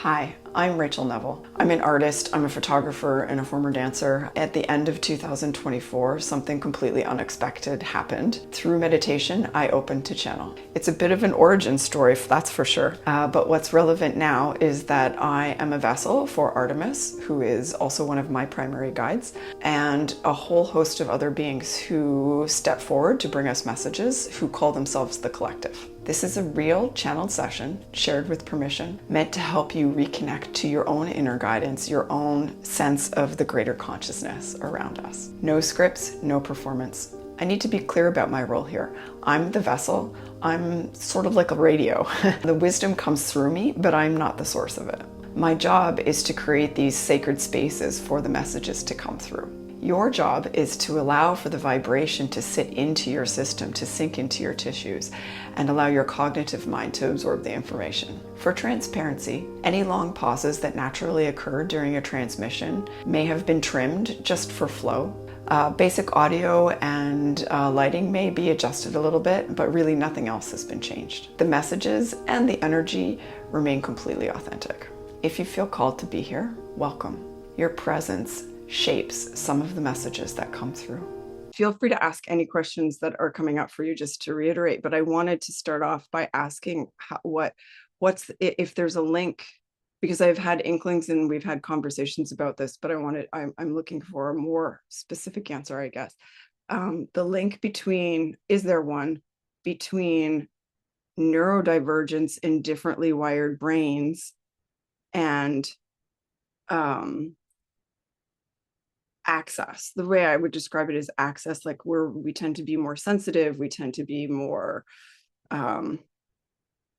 Hi, I'm Rachel Neville. I'm an artist, I'm a photographer, and a former dancer. At the end of 2024, something completely unexpected happened. Through meditation, I opened to channel. It's a bit of an origin story, that's for sure. But what's relevant now is that I am a vessel for Artemis, who is also one of my primary guides, and a whole host of other beings who step forward to bring us messages, who call themselves the collective. This is a real channeled session, shared with permission, meant to help you reconnect to your own inner guidance, your own sense of the greater consciousness around us. No scripts, no performance. I need to be clear about my role here. I'm the vessel. I'm sort of like a radio. The wisdom comes through me, but I'm not the source of it. My job is to create these sacred spaces for the messages to come through. Your job is to allow for the vibration to sit into your system, to sink into your tissues, and allow your cognitive mind to absorb the information. For transparency, any long pauses that naturally occur during a transmission may have been trimmed just for flow. Basic audio and lighting may be adjusted a little bit, but really nothing else has been changed. The messages and the energy remain completely authentic. If you feel called to be here, welcome. Your presence shapes some of the messages that come through. Feel free to ask any questions that are coming up for you, just to reiterate, but I wanted to start off by asking if there's a link, because I've had inklings and we've had conversations about this, but I'm looking for a more specific answer, I guess. The link is there one between neurodivergence in differently wired brains and access? The way I would describe it is access, like we tend to be more sensitive, we tend to be more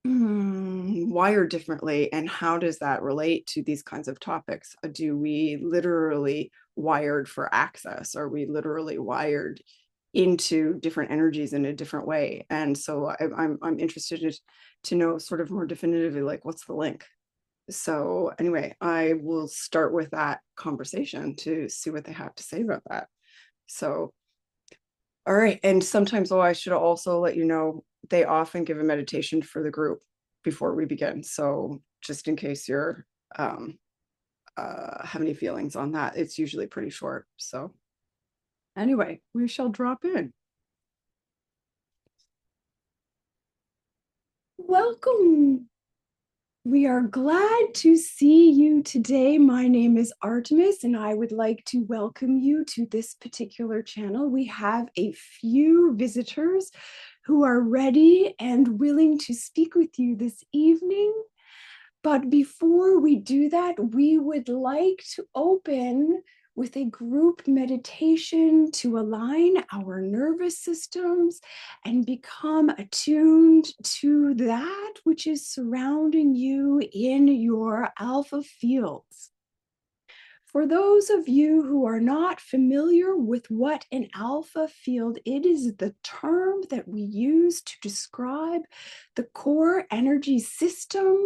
wired differently, and how does that relate to these kinds of topics? Do we literally wired for access? Are we literally wired into different energies in a different way? And so I'm interested to know sort of more definitively, like, what's the link? So anyway, I will start with that conversation to see what they have to say about that. So, all right. And sometimes, I should also let you know, they often give a meditation for the group before we begin. So just in case you're have any feelings on that, it's usually pretty short. So anyway, we shall drop in. Welcome. We are glad to see you today. My name is Artemis, and I would like to welcome you to this particular channel. We have a few visitors who are ready and willing to speak with you this evening. But before we do that, we would like to open with a group meditation to align our nervous systems and become attuned to that which is surrounding you in your alpha fields. For those of you who are not familiar with what an alpha field, it is the term that we use to describe the core energy system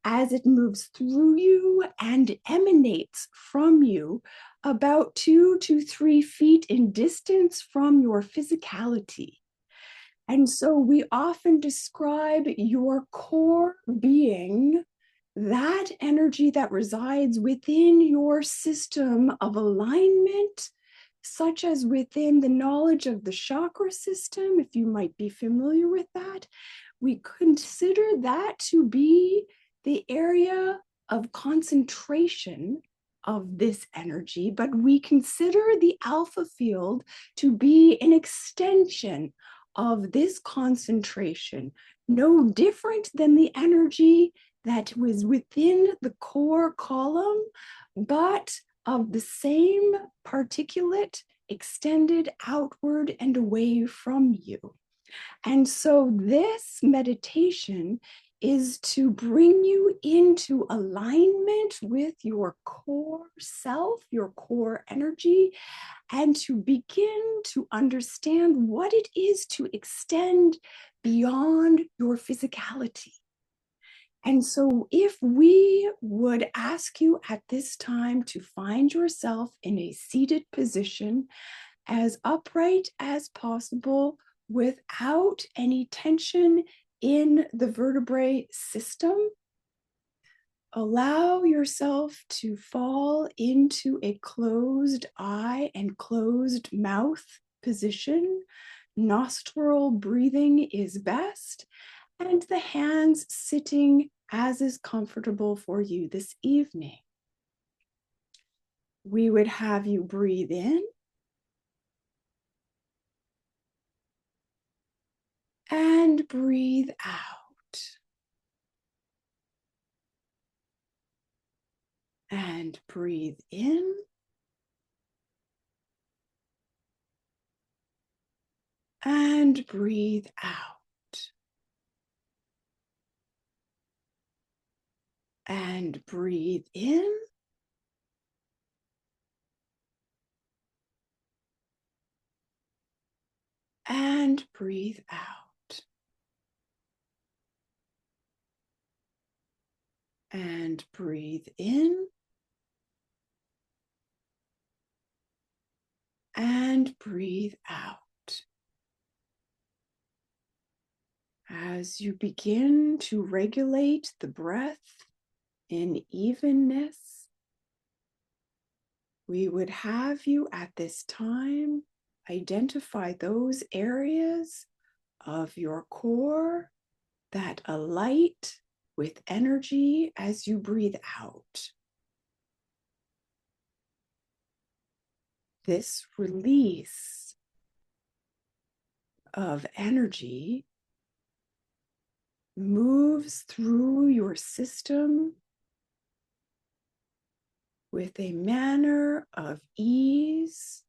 as it moves through you and emanates from you about 2 to 3 feet in distance from your physicality. And so we often describe your core being, that energy that resides within your system of alignment, such as within the knowledge of the chakra system, if you might be familiar with that. We consider that to be the area of concentration of this energy, but we consider the alpha field to be an extension of this concentration, no different than the energy that was within the core column, but of the same particulate extended outward and away from you. And so this meditation is to bring you into alignment with your core self, your core energy, and to begin to understand what it is to extend beyond your physicality. And so if we would ask you at this time to find yourself in a seated position, as upright as possible, without any tension in the vertebrae system. Allow yourself to fall into a closed eye and closed mouth position. Nostril breathing is best, and the hands sitting as is comfortable for you this evening. We would have you breathe in and breathe out. And breathe in and breathe out. And breathe in and breathe out. And breathe in and breathe out. As you begin to regulate the breath in evenness, we would have you at this time identify those areas of your core that alight with energy as you breathe out. This release of energy moves through your system with a manner of ease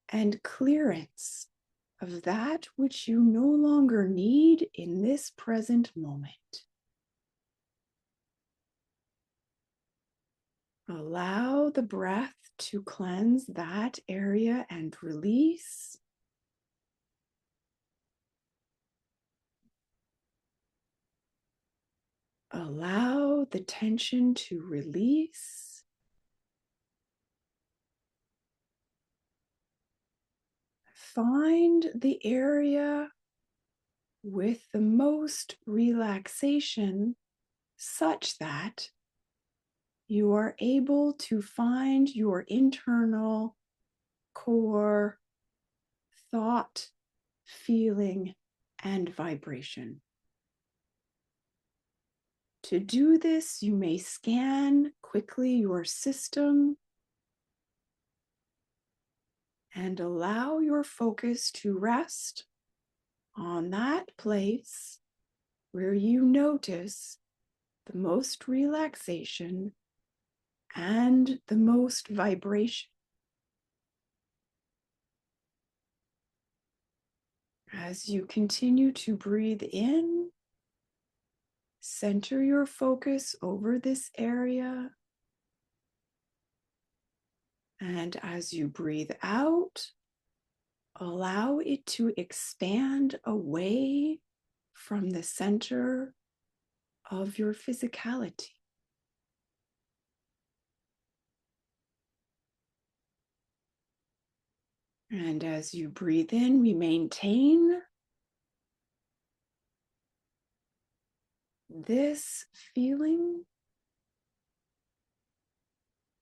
and clearance of that which you no longer need in this present moment. Allow the breath to cleanse that area and release. Allow the tension to release. Find the area with the most relaxation such that you are able to find your internal core thought, feeling, and vibration. To do this, you may scan quickly your system and allow your focus to rest on that place where you notice the most relaxation and the most vibration. As you continue to breathe in, center your focus over this area. And as you breathe out, allow it to expand away from the center of your physicality. And as you breathe in, we maintain this feeling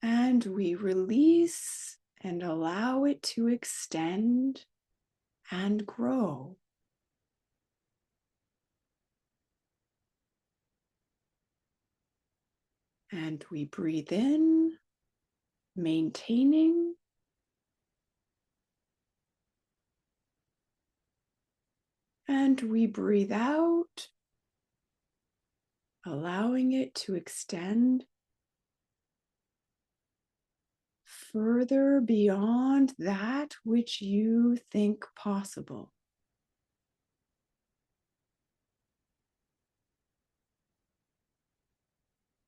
and we release and allow it to extend and grow. And we breathe in, maintaining, and we breathe out, allowing it to extend further beyond that which you think possible.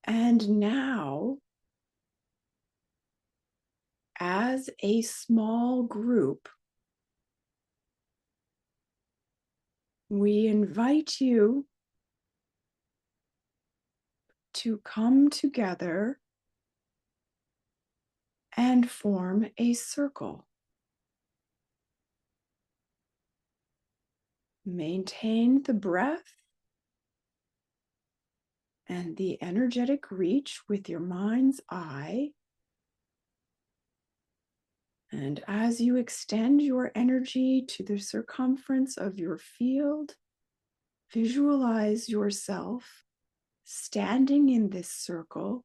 And now, as a small group, we invite you to come together and form a circle. Maintain the breath and the energetic reach with your mind's eye. And as you extend your energy to the circumference of your field, visualize yourself standing in this circle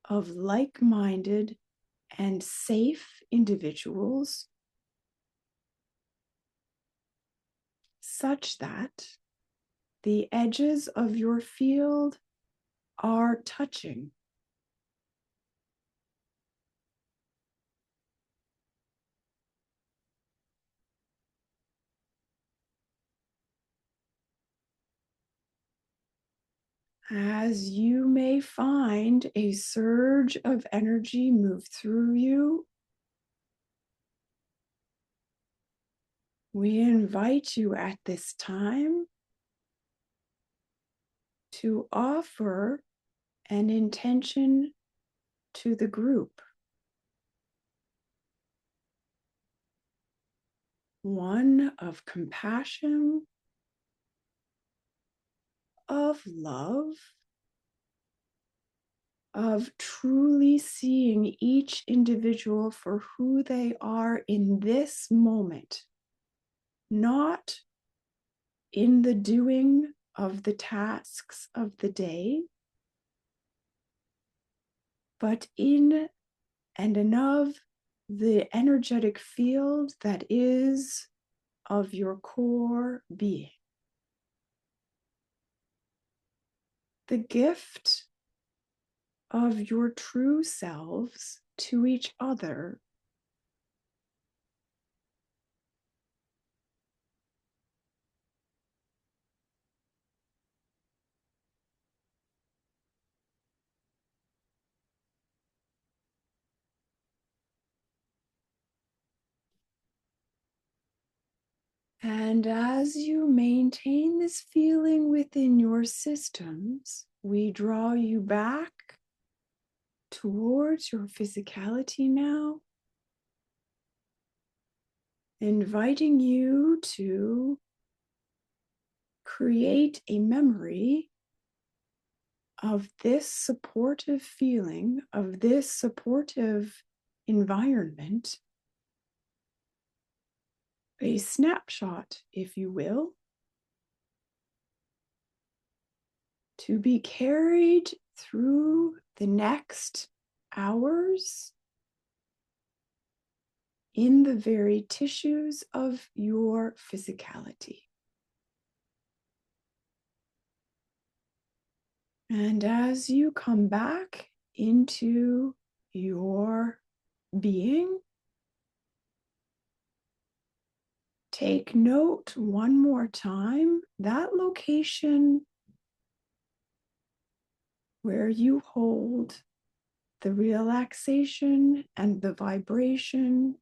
of like-minded and safe individuals, such that the edges of your field are touching. As you may find a surge of energy move through you, we invite you at this time to offer an intention to the group, one of compassion, of love, of truly seeing each individual for who they are in this moment, not in the doing of the tasks of the day, but in and of the energetic field that is of your core being. The gift of your true selves to each other And as you maintain this feeling within your systems, we draw you back towards your physicality now, inviting you to create a memory of this supportive feeling, of this supportive environment, a snapshot, if you will, to be carried through the next hours in the very tissues of your physicality. And as you come back into your being, take note one more time, that location where you hold the relaxation and the vibration.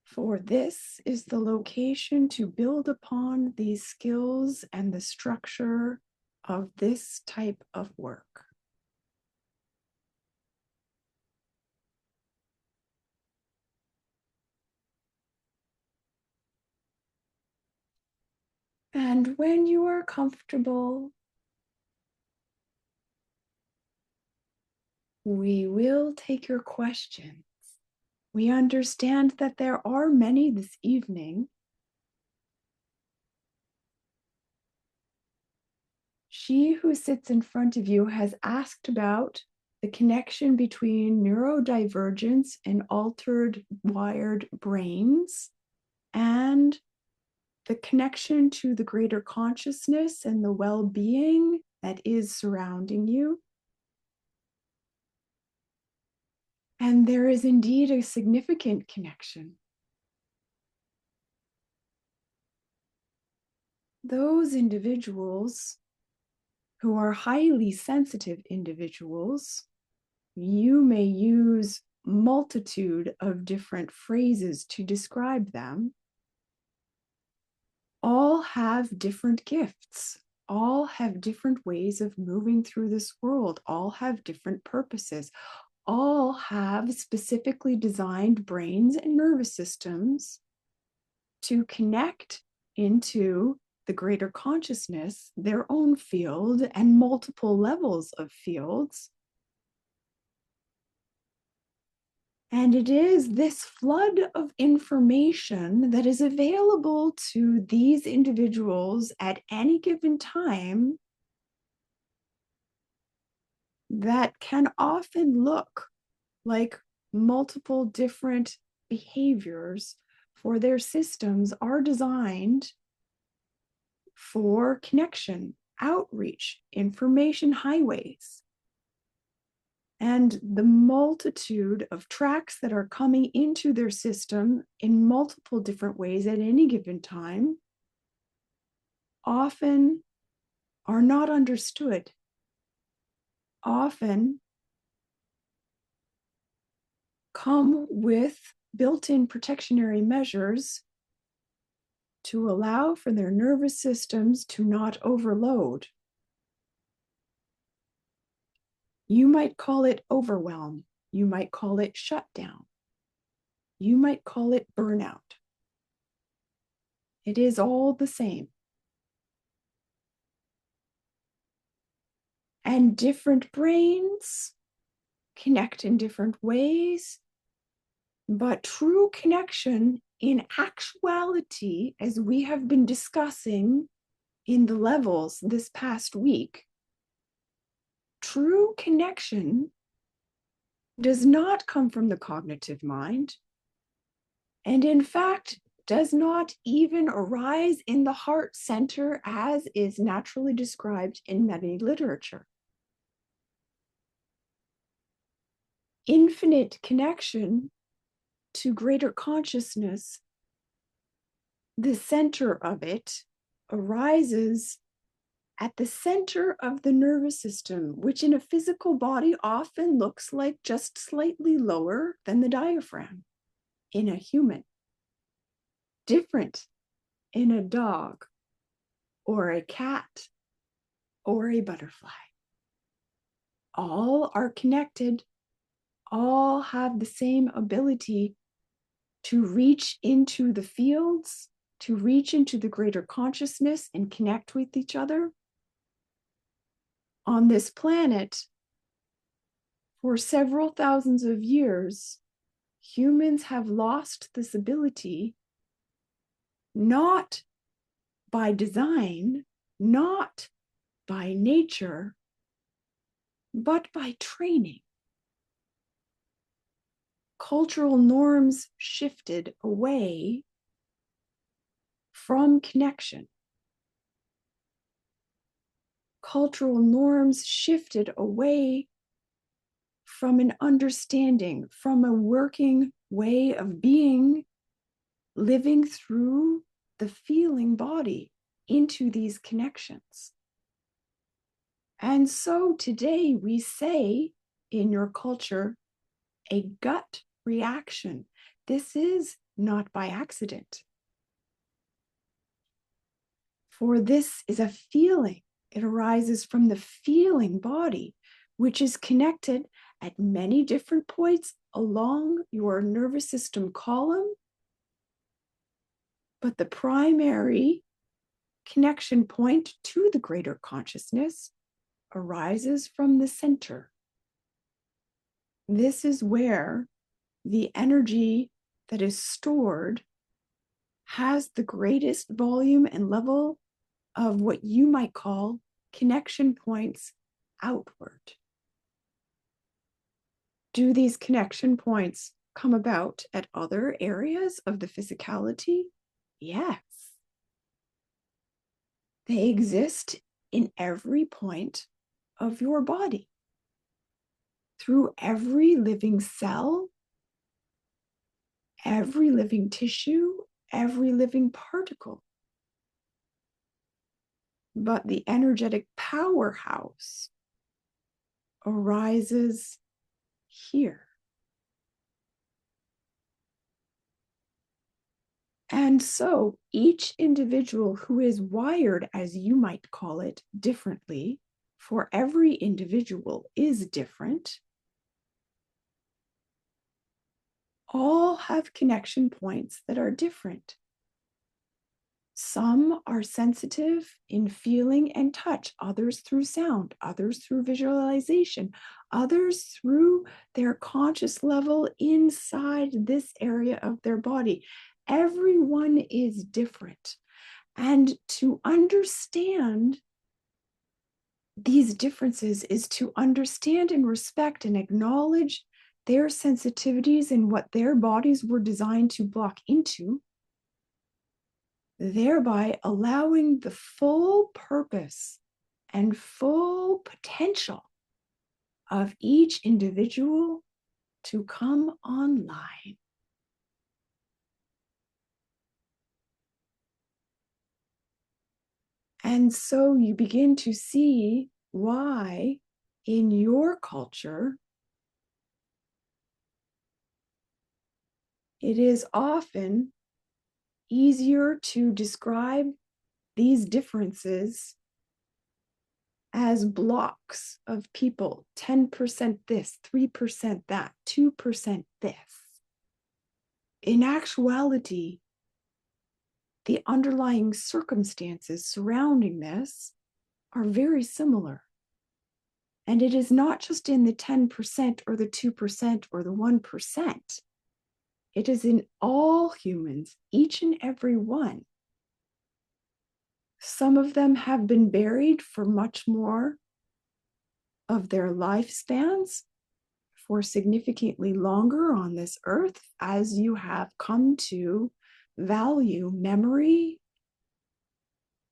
For this is the location to build upon these skills and the structure of this type of work. And when you are comfortable, we will take your questions. We understand that there are many this evening. She who sits in front of you has asked about the connection between neurodivergence and altered wired brains and the connection to the greater consciousness and the well-being that is surrounding you. And there is indeed a significant connection. Those individuals who are highly sensitive individuals, you may use multitude of different phrases to describe them, all have different gifts, all have different ways of moving through this world, all have different purposes, all have specifically designed brains and nervous systems to connect into the greater consciousness their own field and multiple levels of fields. And it is this flood of information that is available to these individuals at any given time that can often look like multiple different behaviors, for their systems are designed for connection, outreach, information highways. And the multitude of tracks that are coming into their system in multiple different ways at any given time often are not understood. Often come with built-in protectionary measures to allow for their nervous systems to not overload. You might call it overwhelm. You might call it shutdown. You might call it burnout. It is all the same. And different brains connect in different ways, but true connection in actuality, as we have been discussing in the levels this past week, true connection does not come from the cognitive mind, and in fact does not even arise in the heart center as is naturally described in many literature. Infinite connection to greater consciousness, the center of it arises at the center of the nervous system, which in a physical body often looks like just slightly lower than the diaphragm in a human. Different in a dog or a cat or a butterfly. All are connected, all have the same ability to reach into the fields, to reach into the greater consciousness and connect with each other. On this planet, for several thousands of years, humans have lost this ability, not by design, not by nature, but by training. Cultural norms shifted away from connection. Cultural norms shifted away from an understanding, from a working way of being, living through the feeling body into these connections. And so today we say in your culture, a gut reaction. This is not by accident. For this is a feeling. It arises from the feeling body, which is connected at many different points along your nervous system column. But the primary connection point to the greater consciousness arises from the center. This is where the energy that is stored has the greatest volume and level of what you might call connection points outward. Do these connection points come about at other areas of the physicality? Yes. They exist in every point of your body, through every living cell, every living tissue, every living particle. But the energetic powerhouse arises here. And so each individual who is wired, as you might call it, differently, for every individual is different, all have connection points that are different. Some are sensitive in feeling and touch, others through sound, others through visualization, others through their conscious level inside this area of their body. Everyone is different. And to understand these differences is to understand and respect and acknowledge their sensitivities and what their bodies were designed to block into, thereby allowing the full purpose and full potential of each individual to come online. And so you begin to see why in your culture it is often easier to describe these differences as blocks of people, 10% this, 3% that, 2% this. In actuality, the underlying circumstances surrounding this are very similar. And it is not just in the 10% or the 2% or the 1%. It is in all humans, each and every one. Some of them have been buried for much more of their lifespans, for significantly longer on this earth, as you have come to value memory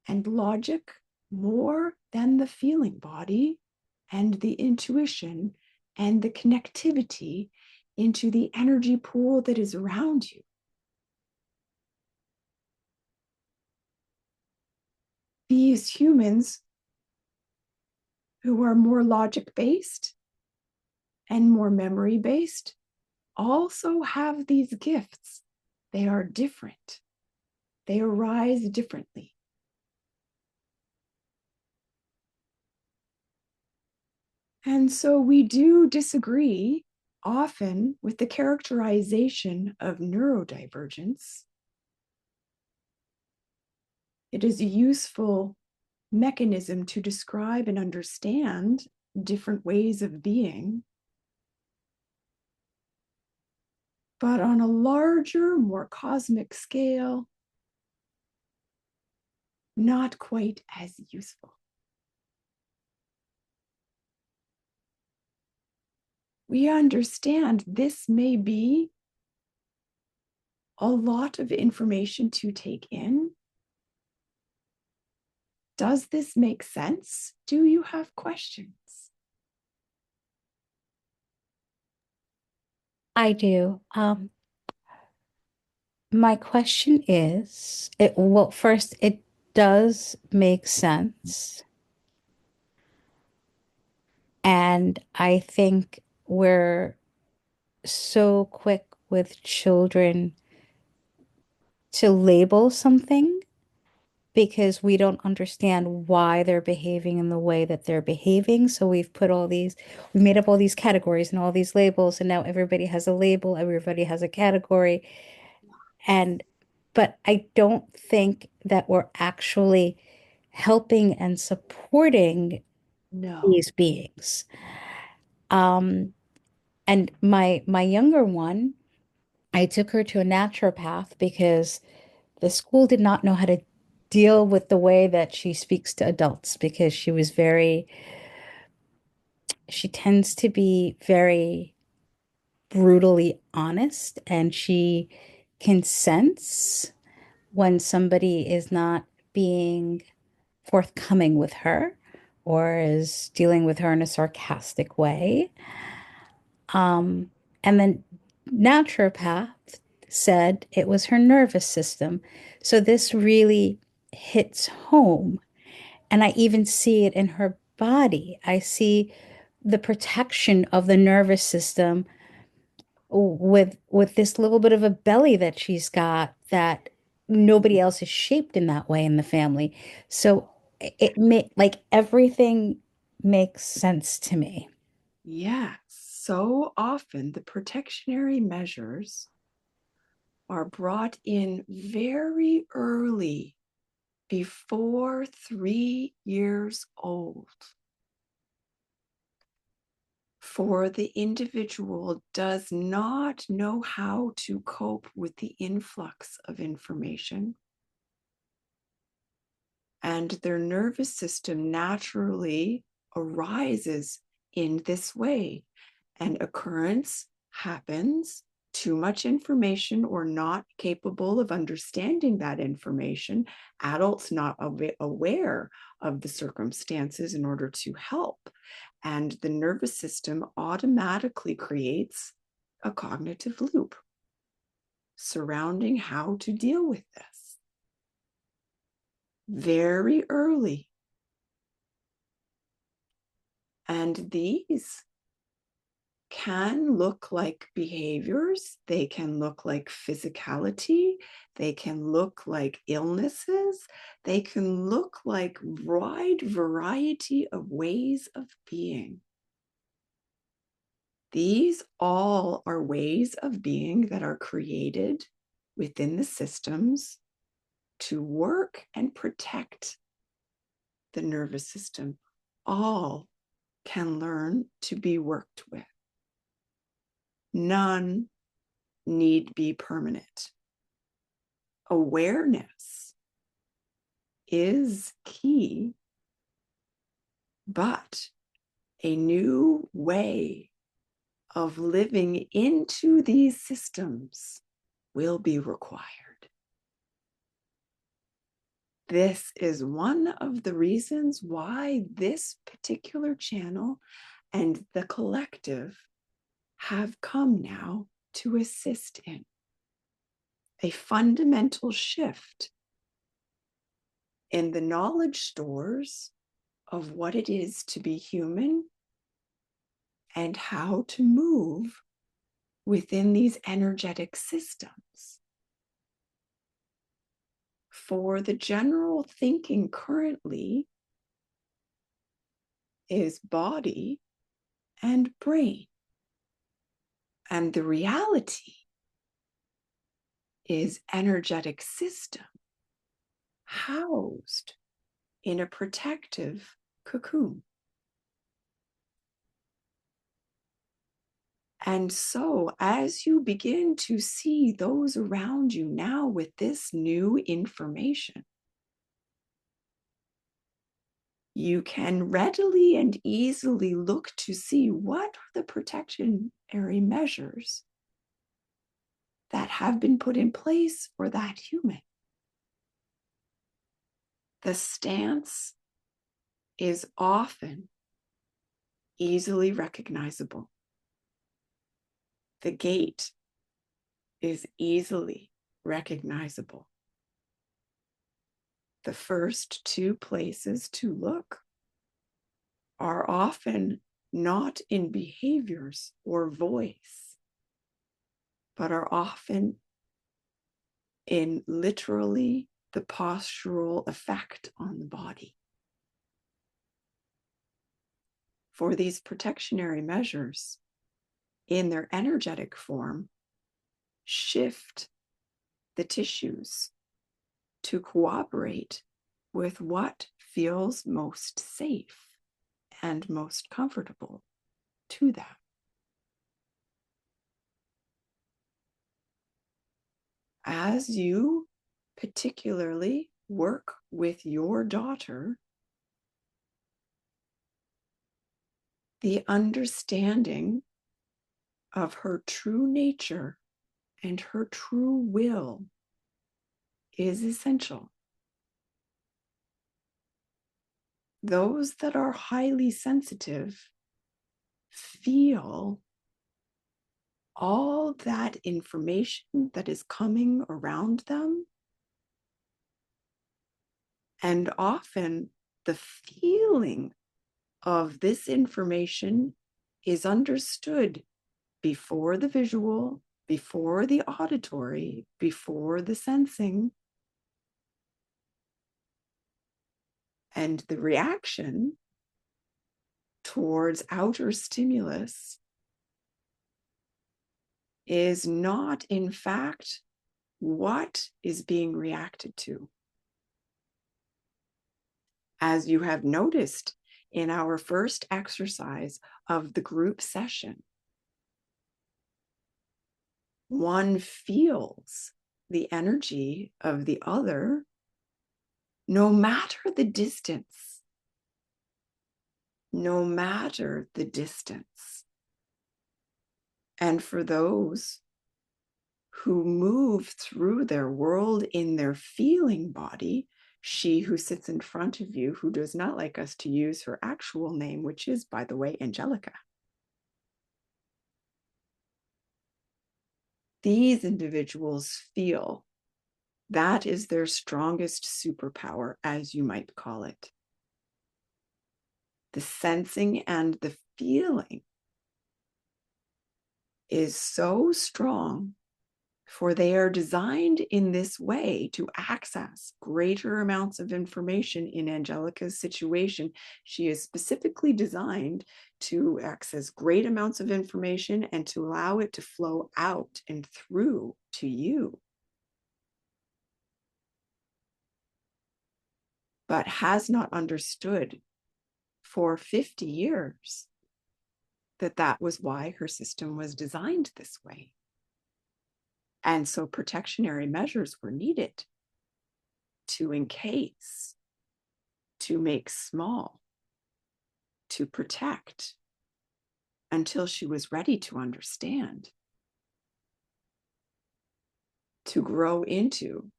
and logic more than the feeling body and the intuition and the connectivity into the energy pool that is around you. These humans who are more logic-based and more memory-based also have these gifts. They are different. They arise differently. And so we do disagree often with the characterization of neurodivergence. It is a useful mechanism to describe and understand different ways of being. But on a larger, more cosmic scale, not quite as useful. We understand this may be a lot of information to take in. Does this make sense? Do you have questions? I do. My question is, well, first, it does make sense. And I think we're so quick with children to label something because we don't understand why they're behaving in the way that they're behaving. So we've made up all these categories and all these labels, and now everybody has a label, everybody has a category. And, but I don't think that we're actually helping and supporting No. these beings. Um, and my younger one, I took her to a naturopath because the school did not know how to deal with the way that she speaks to adults because she tends to be very brutally honest, and she can sense when somebody is not being forthcoming with her or is dealing with her in a sarcastic way. And then naturopath said it was her nervous system. So this really hits home. And I even see it in her body. I see the protection of the nervous system with this little bit of a belly that she's got that nobody else is shaped in that way in the family. So it may like everything makes sense to me. Yes. So often the protectionary measures are brought in very early before 3 years old. For the individual does not know how to cope with the influx of information, and their nervous system naturally arises in this way. An occurrence happens, too much information or not capable of understanding that information, adults not aware of the circumstances in order to help. And the nervous system automatically creates a cognitive loop surrounding how to deal with this very early. And these can look like behaviors, they can look like physicality, they can look like illnesses, they can look like wide variety of ways of being. These all are ways of being that are created within the systems to work and protect the nervous system. All can learn to be worked with. None need be permanent. Awareness is key, but a new way of living into these systems will be required. This is one of the reasons why this particular channel and the collective have come now to assist in a fundamental shift in the knowledge stores of what it is to be human and how to move within these energetic systems. For the general thinking currently is body and brain. And the reality is energetic system housed in a protective cocoon. And so as you begin to see those around you now with this new information, you can readily and easily look to see what are the protectionary measures that have been put in place for that human. The stance is often easily recognizable. The gait is easily recognizable. The first two places to look are often not in behaviors or voice, but are often in literally the postural effect on the body. For these protectionary measures, in their energetic form, shift the tissues to cooperate with what feels most safe and most comfortable to them. As you particularly work with your daughter, the understanding of her true nature and her true will is essential. Those that are highly sensitive feel all that information that is coming around them. And often the feeling of this information is understood before the visual, before the auditory, before the sensing. And the reaction towards outer stimulus is not, in fact, what is being reacted to. as you have noticed in our first exercise of the group session, one feels the energy of the other no matter the distance. No matter the distance. And for those who move through their world in their feeling body, she who sits in front of you, who does not like us to use her actual name, which is, by the way, Angelica. These individuals feel that is their strongest superpower, as you might call it. The sensing and the feeling is so strong, for they are designed in this way to access greater amounts of information. In Angelica's situation, she is specifically designed to access great amounts of information and to allow it to flow out and through to you. But has not understood for 50 years that that was why her system was designed this way. And so protectionary measures were needed to encase, to make small, to protect, until she was ready to understand, to grow into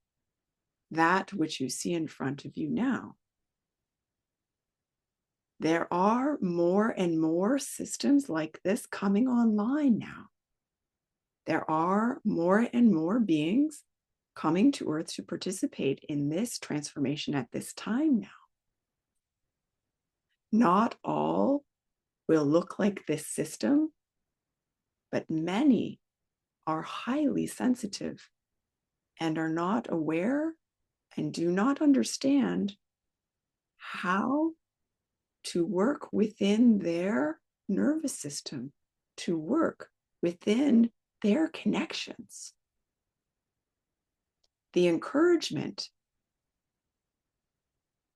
that which you see in front of you now. There are more and more systems like this coming online now. There are more and more beings coming to Earth to participate in this transformation at this time now. Not all will look like this system, but many are highly sensitive and are not aware and do not understand how to work within their nervous system, to work within their connections. The encouragement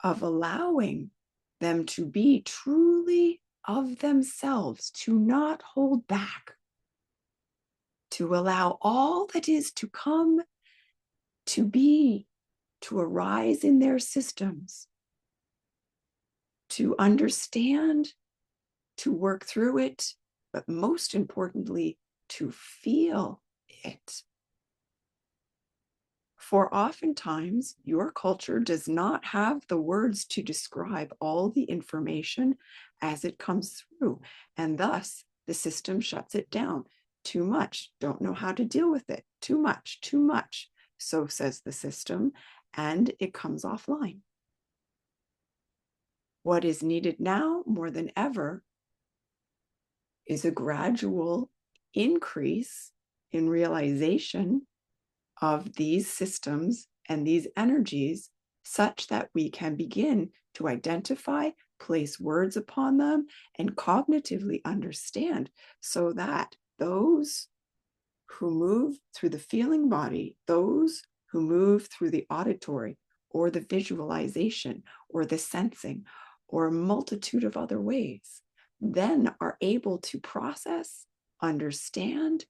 of allowing them to be truly of themselves, to not hold back, to allow all that is to come to be, to arise in their systems, to understand, to work through it, but most importantly, to feel it. For oftentimes, your culture does not have the words to describe all the information as it comes through, and thus the system shuts it down. Too much, don't know how to deal with it. Too much, so says the system, and it comes offline. What is needed now more than ever is a gradual increase in realization of these systems and these energies, such that we can begin to identify, place words upon them, and cognitively understand, so that those who move through the feeling body, those who move through the auditory or the visualization or the sensing or a multitude of other ways, then are able to process, understand,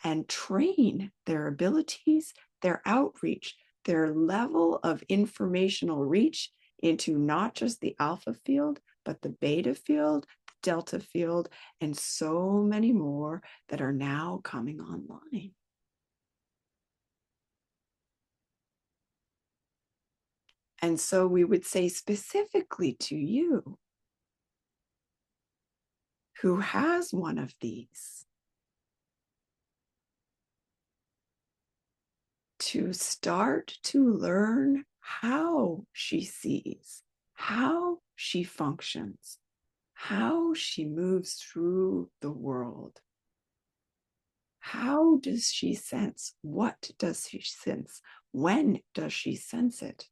and train their abilities, their outreach, their level of informational reach into not just the alpha field, but the beta field, the delta field, and so many more that are now coming online. And so we would say specifically to you, who has one of these, to start to learn how she sees, how she functions, how she moves through the world. How does she sense? What does she sense? When does she sense it?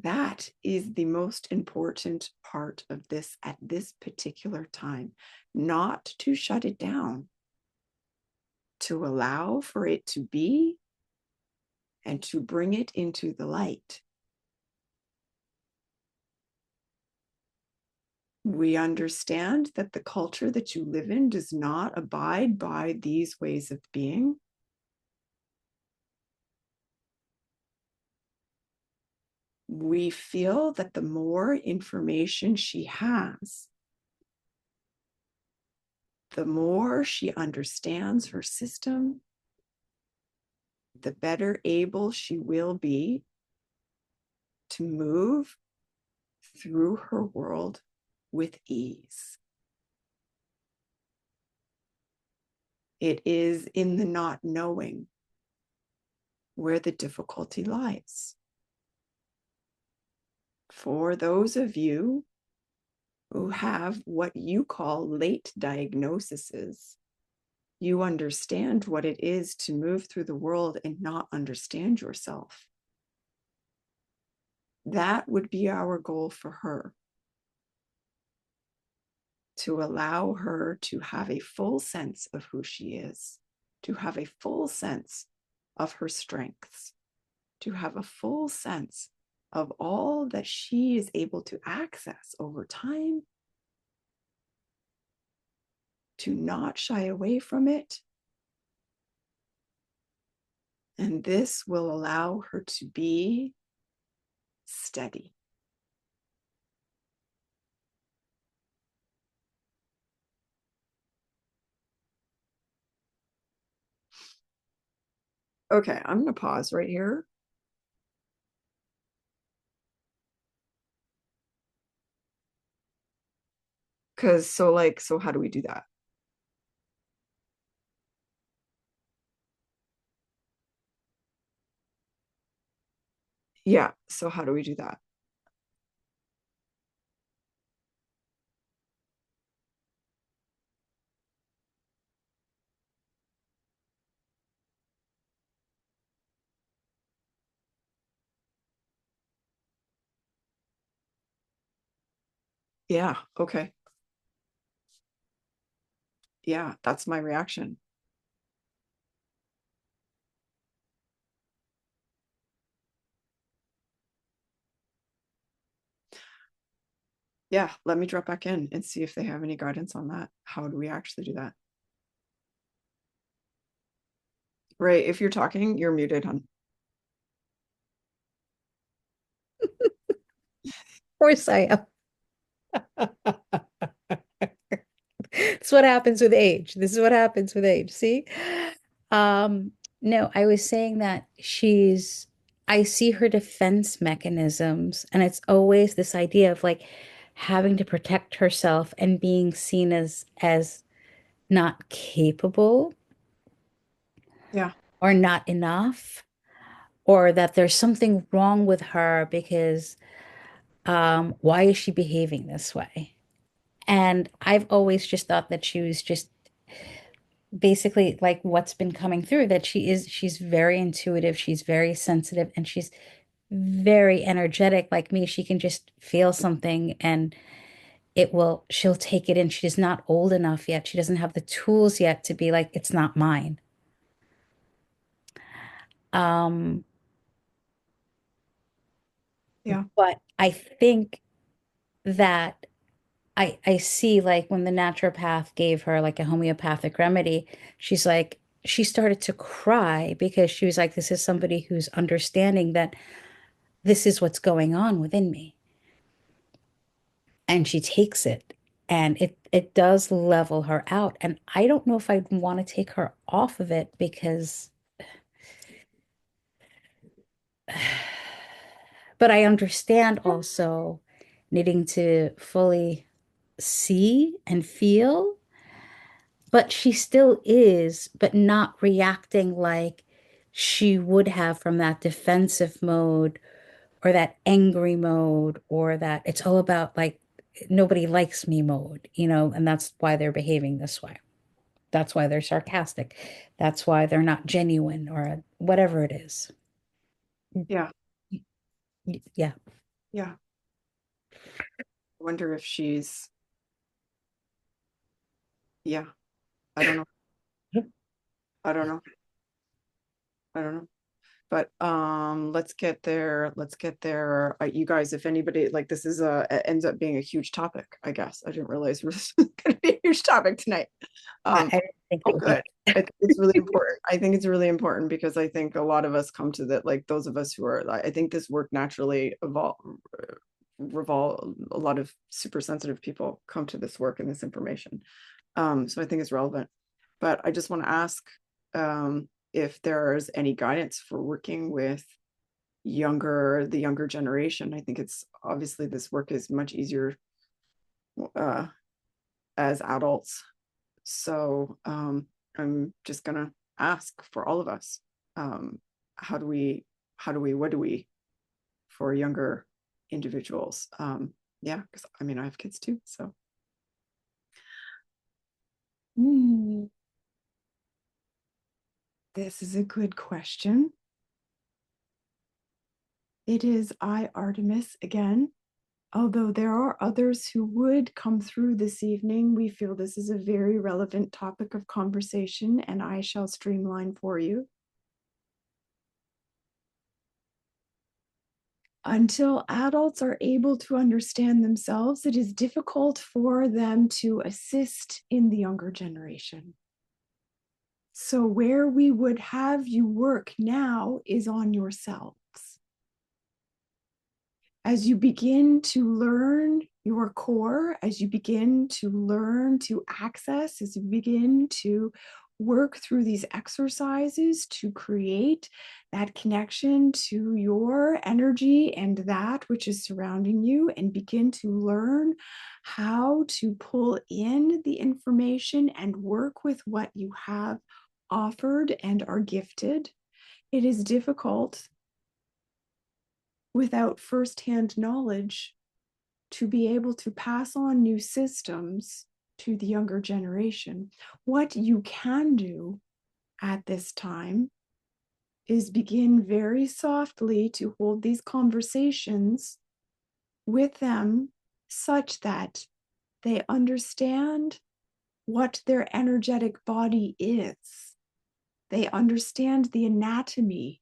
That is the most important part of this at this particular time, not to shut it down, to allow for it to be and to bring it into the light. We understand that the culture that you live in does not abide by these ways of being. We feel that the more information she has, the more she understands her system, the better able she will be to move through her world with ease. It is in the not knowing where the difficulty lies. For those of you who have what you call late diagnoses, you understand what it is to move through the world and not understand yourself. That would be our goal for her, to allow her to have a full sense of who she is, to have a full sense of her strengths, to have a full sense of all that she is able to access over time, to not shy away from it. And this will allow her to be steady. Okay, I'm going to pause right here. Because so how do we do that? Yeah, so how do we do that? Yeah, okay. Yeah, that's my reaction. Yeah, let me drop back in and see if they have any guidance on that. How do we actually do that? Ray, if you're talking, you're muted, hon. Of course I am. It's what happens with age. This is what happens with age. See? Um, no, I was saying that I see her defense mechanisms, and it's always this idea of like having to protect herself and being seen as not capable Yeah, or not enough, or that there's something wrong with her because why is she behaving this way? And I've always just thought that she was just basically like what's been coming through, that she's very intuitive, she's very sensitive, and she's very energetic like me. She can just feel something and she'll take it in. She's not old enough yet. She doesn't have the tools yet to be like, it's not mine. Um, yeah, but I think that I see like when the naturopath gave her like a homeopathic remedy, she started to cry because she was like, this is somebody who's understanding that this is what's going on within me. And she takes it and it does level her out. And I don't know if I'd want to take her off of it because but I understand also needing to fully see and feel, but she still is, but not reacting like she would have from that defensive mode or that angry mode or that it's all about like nobody likes me mode, and that's why they're behaving this way. That's why they're sarcastic. That's why they're not genuine or whatever it is. yeah, Yeah. yeah. I wonder if she's, yeah, I don't know. I don't know. I don't know. But let's get there. Let's get there. You guys, if anybody like this is it ends up being a huge topic, I guess. I didn't realize this was going to be a huge topic tonight. I Um, don't think oh, it would be. good. I think it's really important. I think it's really important because I think a lot of us come to that, like those of us who are, I think this work naturally revolve. A lot of super sensitive people come to this work and this information. So I think it's relevant. But I just want to ask if there's any guidance for working with the younger generation. I think it's obviously this work is much easier uh, as adults. So I'm just gonna ask for all of us, um, how do we, what do we for younger individuals? Yeah, because I mean I have kids too, so. Hmm, this is a good question. It is I, Artemis, again. Although there are others who would come through this evening, we feel this is a very relevant topic of conversation, and I shall streamline for you. Until adults are able to understand themselves, it is difficult for them to assist in the younger generation. So, where we would have you work now is on yourselves. As you begin to learn your core, as you begin to learn to access, as you begin to work through these exercises to create that connection to your energy and that which is surrounding you, and begin to learn how to pull in the information and work with what you have offered and are gifted. It is difficult without firsthand knowledge to be able to pass on new systems to the younger generation. What you can do at this time is begin very softly to hold these conversations with them such that they understand what their energetic body is. They understand the anatomy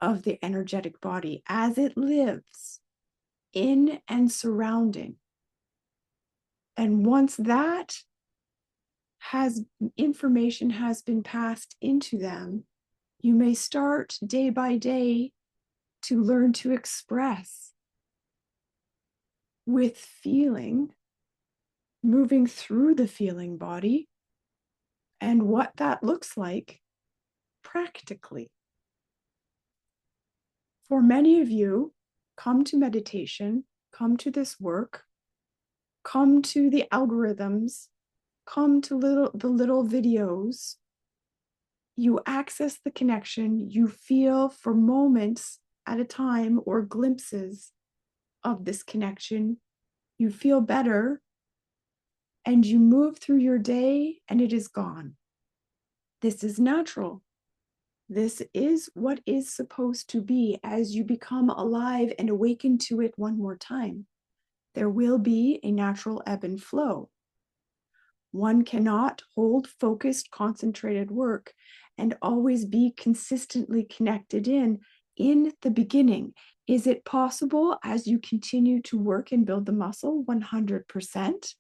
of the energetic body as it lives in and surrounding. And once that has information has been passed into them, you may start day by day to learn to express with feeling, moving through the feeling body, and what that looks like practically. For many of you, come to meditation, come to this work, come to the algorithms, come to the little videos. You access the connection, you feel for moments at a time or glimpses of this connection, you feel better, and you move through your day and it is gone. This is natural. This is what is supposed to be as you become alive and awaken to it one more time. There will be a natural ebb and flow. One cannot hold focused, concentrated work and always be consistently connected in the beginning. Is it possible as you continue to work and build the muscle? 100%.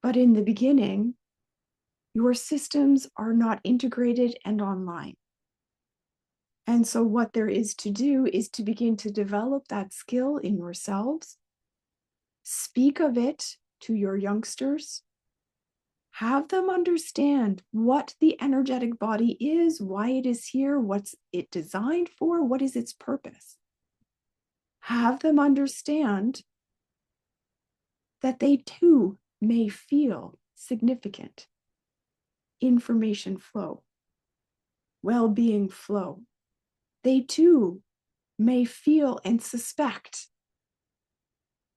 But in the beginning, your systems are not integrated and online. And so what there is to do is to begin to develop that skill in yourselves. Speak of it to your youngsters. Have them understand what the energetic body is, why it is here, what's it designed for, what is its purpose. Have them understand that they too may feel significant information flow, well-being flow. They too may feel and suspect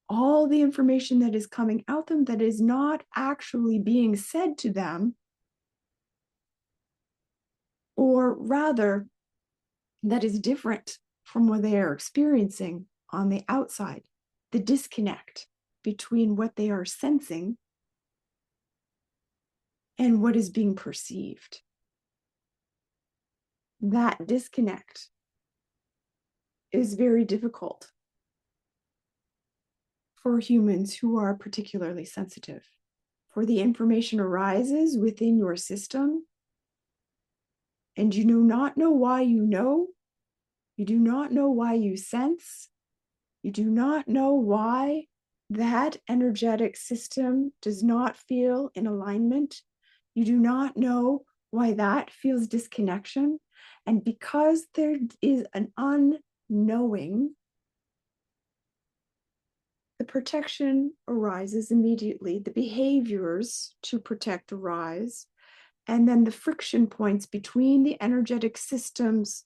all the information that is coming out them that is not actually being said to them, or rather that is different from what they are experiencing on the outside, the disconnect between what they are sensing and what is being perceived. that disconnect is very difficult for humans who are particularly sensitive. For the information arises within your system, and you do not know why you know. You do not know why you sense. You do not know why that energetic system does not feel in alignment. You do not know why that feels disconnection. And because there is an unknowing, the protection arises immediately. The behaviors to protect arise. And then the friction points between the energetic systems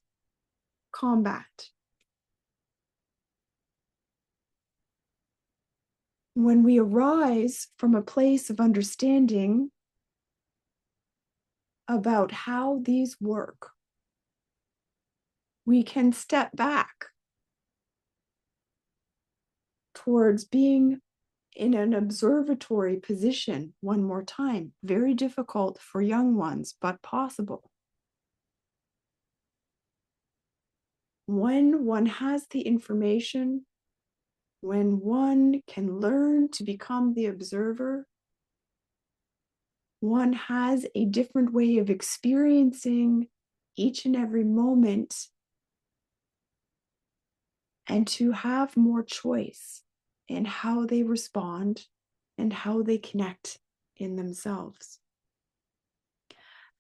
combat. When we arise from a place of understanding about how these work, we can step back towards being in an observatory position one more time. Very difficult for young ones, but possible. When one has the information, when one can learn to become the observer, one has a different way of experiencing each and every moment and to have more choice in how they respond and how they connect in themselves.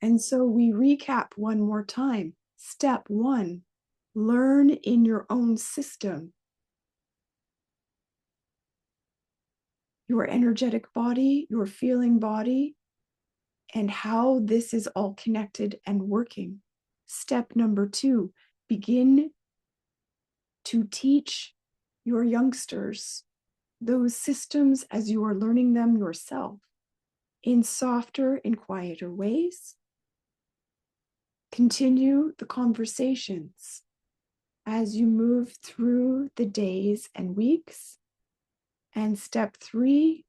And so we recap one more time. Step one, learn in your own system, your energetic body, your feeling body, and how this is all connected and working. Step number two, begin to teach your youngsters those systems as you are learning them yourself in softer and quieter ways. Continue the conversations as you move through the days and weeks. And step three,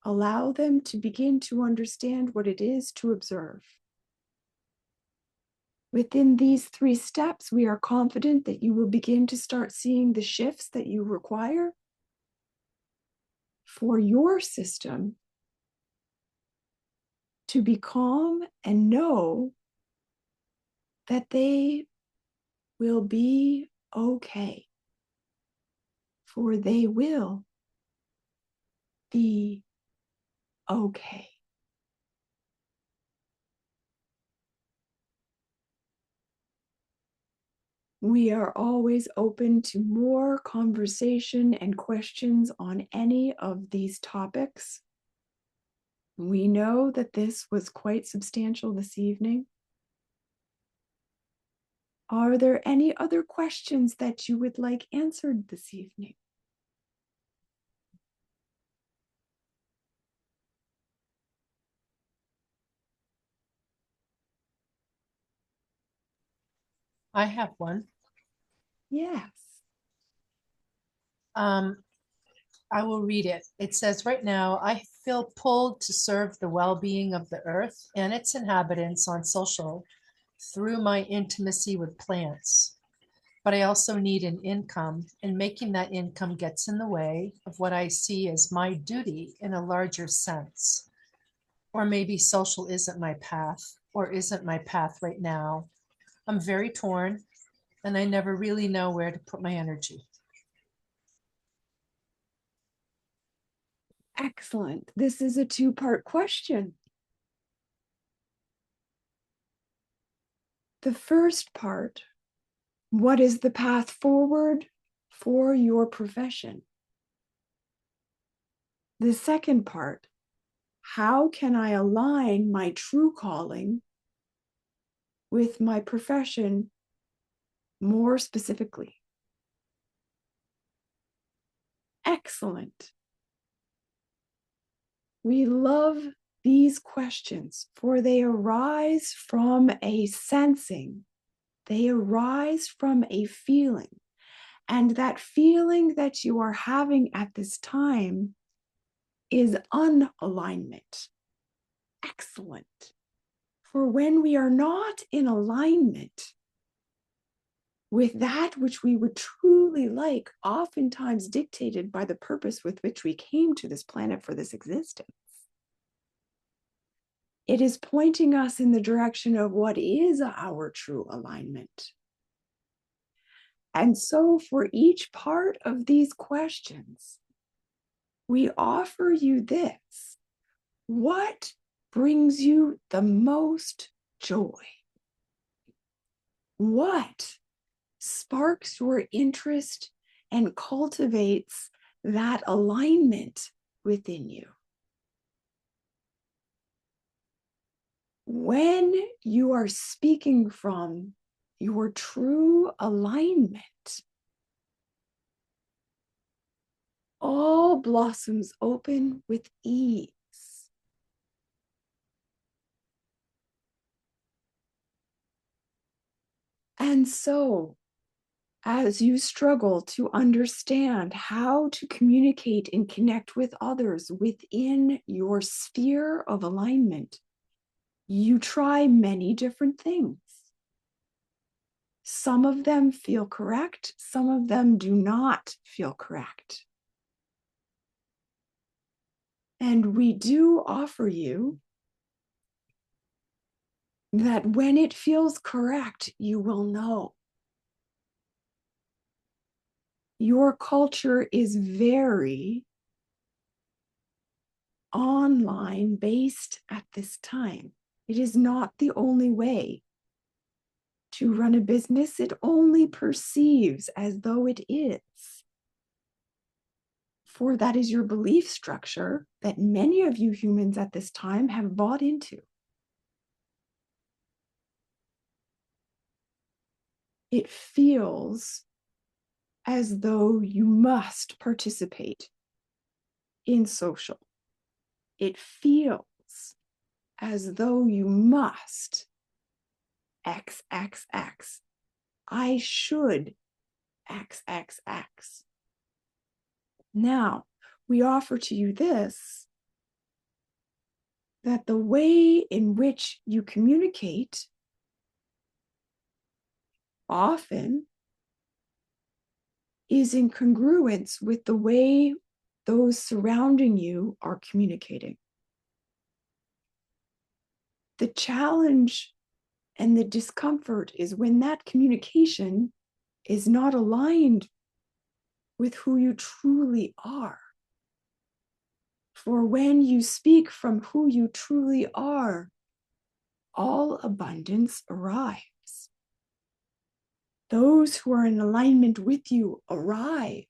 allow them to begin to understand what it is to observe. Within these three steps, we are confident that you will begin to start seeing the shifts that you require for your system to be calm and know that they will be okay. For they will be okay. We are always open to more conversation and questions on any of these topics. We know that this was quite substantial this evening. Are there any other questions that you would like answered this evening? I have one. Yes. I will read it. It says, right now, I feel pulled to serve the well-being of the earth and its inhabitants on social through my intimacy with plants. But I also need an income, and making that income gets in the way of what I see as my duty in a larger sense. Or maybe social isn't my path, or isn't my path right now. I'm very torn, and I never really know where to put my energy. Excellent. This is a two-part question. The first part, what is the path forward for your profession? The second part, how can I align my true calling with my profession more specifically? Excellent. We love these questions, for they arise from a sensing. They arise from a feeling. And that feeling that you are having at this time is unalignment. Excellent. For when we are not in alignment, with that which we would truly like, oftentimes dictated by the purpose with which we came to this planet for this existence. It is pointing us in the direction of what is our true alignment. And so for each part of these questions, we offer you this. What brings you the most joy? What sparks your interest and cultivates that alignment within you? When you are speaking from your true alignment, all blossoms open with ease. And so, as you struggle to understand how to communicate and connect with others within your sphere of alignment, you try many different things. Some of them feel correct, some of them do not feel correct. And we do offer you that when it feels correct, you will know. Your culture is very online based at this time. It is not the only way to run a business. It only perceives as though it is. For that is your belief structure that many of you humans at this time have bought into. It feels as though you must participate in social. It feels as though you must XXX. I should XXX. Now, we offer to you this, that the way in which you communicate often is in congruence with the way those surrounding you are communicating. The challenge and the discomfort is when that communication is not aligned with who you truly are. For when you speak from who you truly are, all abundance arrives. Those who are in alignment with you arrive.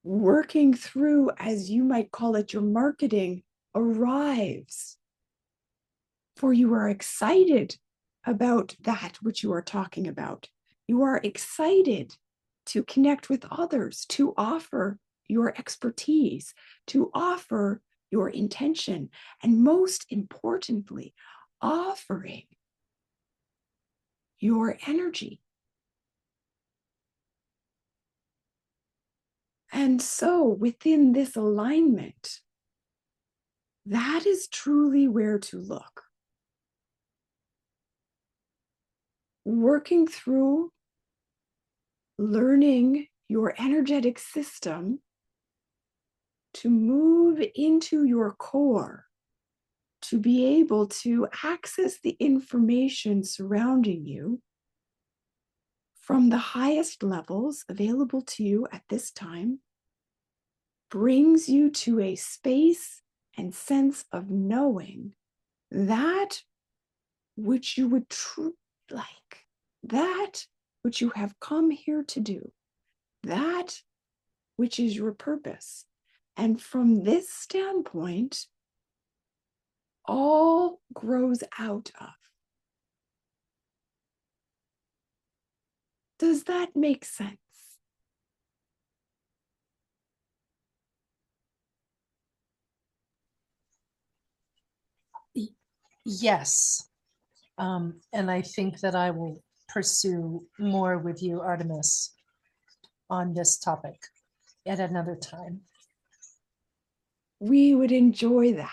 Working through, as you might call it, your marketing arrives. For you are excited about that which you are talking about. You are excited to connect with others, to offer your expertise, to offer your intention, and most importantly, offering your energy. And so within this alignment, that is truly where to look. Working through learning your energetic system to move into your core, to be able to access the information surrounding you from the highest levels available to you at this time, brings you to a space and sense of knowing that which you would truly like, that which you have come here to do, that which is your purpose. And from this standpoint, all grows out of. Does that make sense? Yes. And I think that I will pursue more with you, Artemis, on this topic at another time. We would enjoy that.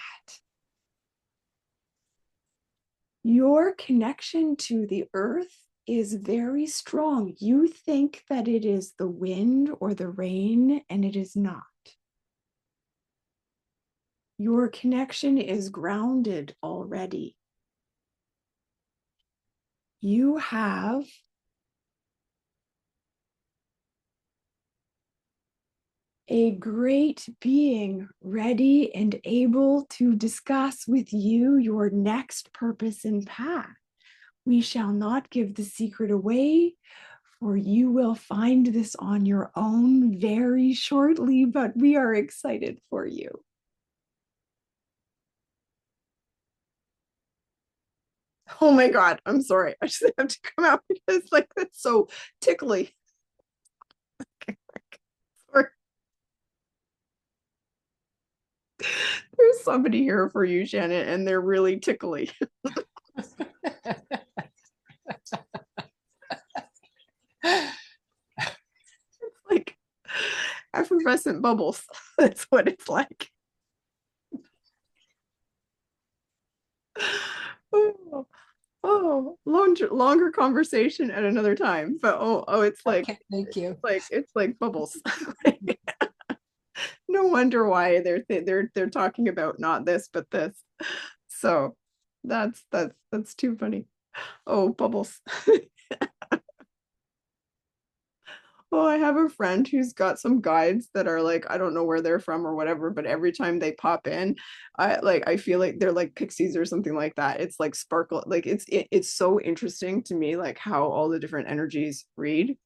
Your connection to the earth is very strong. You think that it is the wind or the rain, and it is not. Your connection is grounded already. You have a great being ready and able to discuss with you your next purpose and path. We shall not give the secret away, for you will find this on your own very shortly, but we are excited for you. Oh my God, I'm sorry. I just have to come out because like that's so tickly. Sorry. There's somebody here for you, Shannon, and they're really tickly. Like effervescent bubbles. That's what it's like. Oh, longer conversation at another time. But it's Okay, thank you. it's like bubbles. No wonder why they're talking about not this but this. So that's too funny. Oh, bubbles. Oh, I have a friend who's got some guides that are like, I don't know where they're from or whatever, but every time they pop in, I feel like they're like pixies or something like that. It's like sparkle, like it's so interesting to me, like how all the different energies read.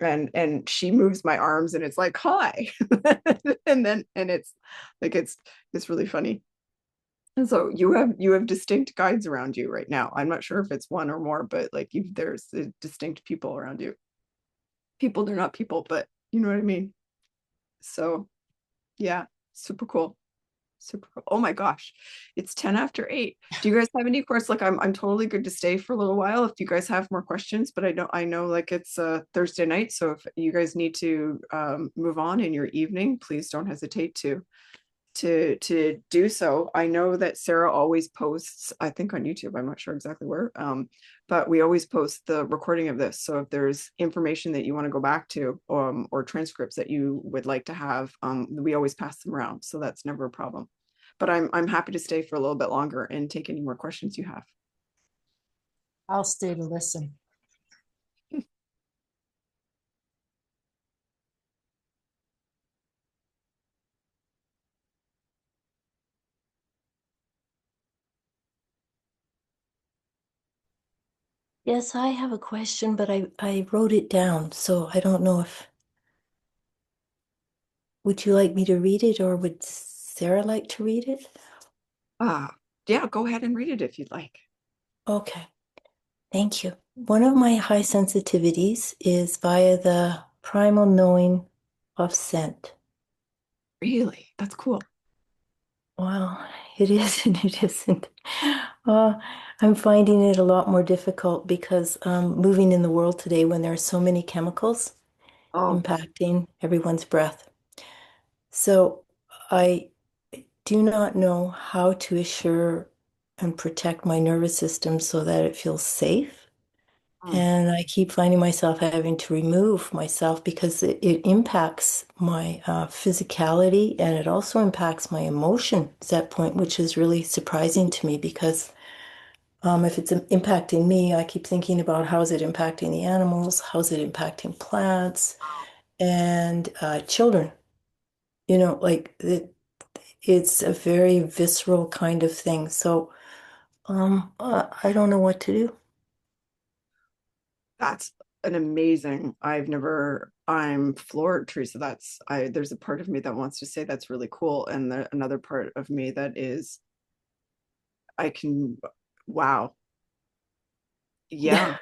And she moves my arms and it's like, hi. And it's like it's really funny. And so you have distinct guides around you right now. I'm not sure if it's one or more, but like there's distinct people around you. People, they're not people, but you know what I mean. So yeah, super cool. Super cool. Oh my gosh, it's 10 after 8. Do you guys have any course? Like I'm totally good to stay for a little while if you guys have more questions, but I know like it's Thursday night, so if you guys need to move on in your evening, please don't hesitate to do so. I know that Sarah always posts, I think on YouTube, I'm not sure exactly where, but we always post the recording of this. So if there's information that you want to go back to, or transcripts that you would like to have, we always pass them around. So that's never a problem. But I'm happy to stay for a little bit longer and take any more questions you have. I'll stay to listen. Yes, I have a question, but I wrote it down, so I don't know if, would you like me to read it or would Sarah like to read it? Yeah, go ahead and read it if you'd like. Okay, thank you. One of my high sensitivities is via the primal knowing of scent. Really? That's cool. Well, it is and it isn't. Uh, I'm finding it a lot more difficult because moving in the world today when there are so many chemicals Oh, impacting everyone's breath. So I do not know how to assure and protect my nervous system so that it feels safe. mm, And I keep finding myself having to remove myself because it impacts my physicality and it also impacts my emotion at that point, which is really surprising to me because if it's impacting me, I keep thinking about how is it impacting the animals, how's it impacting plants and children. You know, like it's a very visceral kind of thing. So I don't know what to do. that's an amazing. I'm floored, Teresa. There's a part of me that wants to say that's really cool. And another part of me that is, I can, wow. Yeah.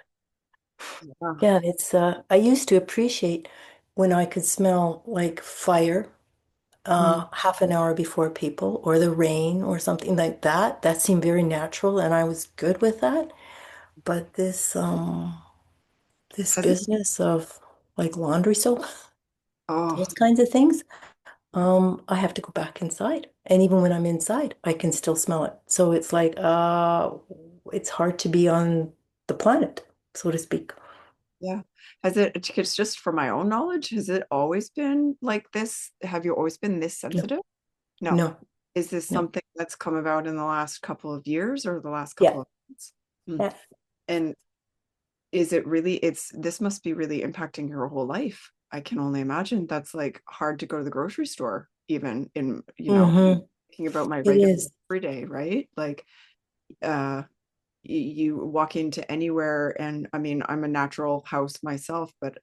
Yeah. Yeah, it's I used to appreciate when I could smell like fire Mm. half an hour before people or the rain or something like that. That seemed very natural and I was good with that. But this Has it? business of like laundry soap, Oh, those kinds of things, I have to go back inside. And even when I'm inside, I can still smell it. So it's like, it's hard to be on the planet, so to speak. Yeah. Has it, it's just for my own knowledge, has it always been like this? Have you always been this No, sensitive? No. no, Is this no. something that's come about in the last couple of years or the last Yeah. couple of months? Hmm. Yeah. And is it really, this must be really impacting your whole life. I can only imagine that's like hard to go to the grocery store, even in, Hmm. thinking about my It regular is. everyday, right? Like, uh, you walk into anywhere, and I mean, I'm a natural house myself, but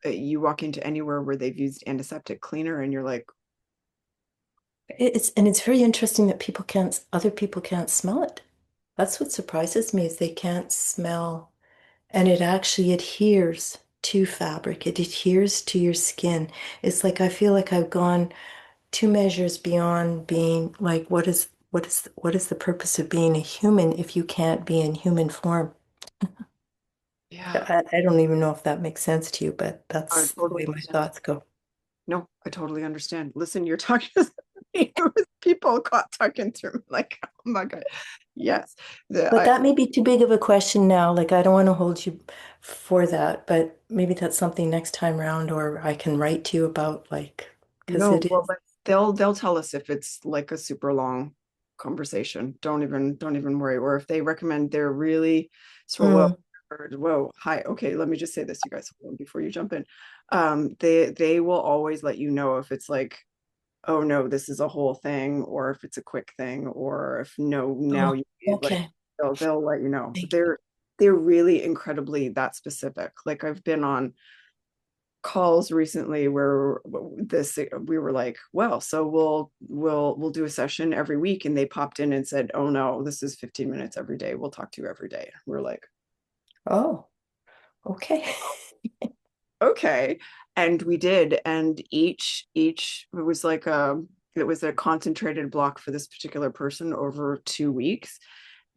you walk into anywhere where they've used antiseptic cleaner and you're like, It's very interesting that other people can't smell it. That's what surprises me is they can't smell, and it actually adheres to fabric. It adheres to your skin. It's like I feel like I've gone two measures beyond being like, what is the purpose of being a human if you can't be in human form? yeah, I don't even know if that makes sense to you, but I that's the totally way my understand. thoughts go. No, I totally understand. Listen, you're talking to somebody who was people got talking through me, like, oh my God. Yes. But that may be too big of a question now. Like, I don't want to hold you for that, but maybe that's something next time around, or I can write to you about, like, because No, it well, is. but they'll tell us if it's like a super long conversation. Don't even worry. Or if they recommend they're really so well. Mm, Whoa, hi. Okay, let me just say this, you guys, hold on before you jump in. They will always let you know if it's like, oh no, this is a whole thing, or if it's a quick thing, or if no, now oh, you like, okay. they'll let you know. Thank you. They're really incredibly that specific. Like I've been on calls recently where this we were like, well, so we'll do a session every week, and they popped in and said, oh no, this is 15 minutes every day, we'll talk to you every day. We're like, Oh, okay. okay. And we did, and each it was like it was a concentrated block for this particular person over 2 weeks.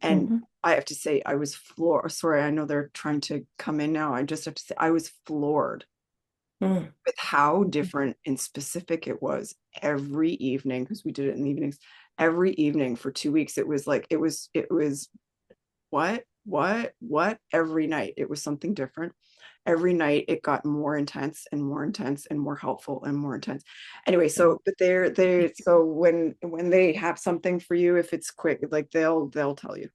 And Hmm. I have to say, I was floored. Sorry, I know they're trying to come in now. I just have to say I was floored Mm, with how different and specific it was every evening, because we did it in the evenings. Every evening for 2 weeks, it was what every night it was something different. Every night it got more intense and more intense and more helpful and more intense. Anyway, so but they're so when they have something for you, if it's quick, like they'll tell you.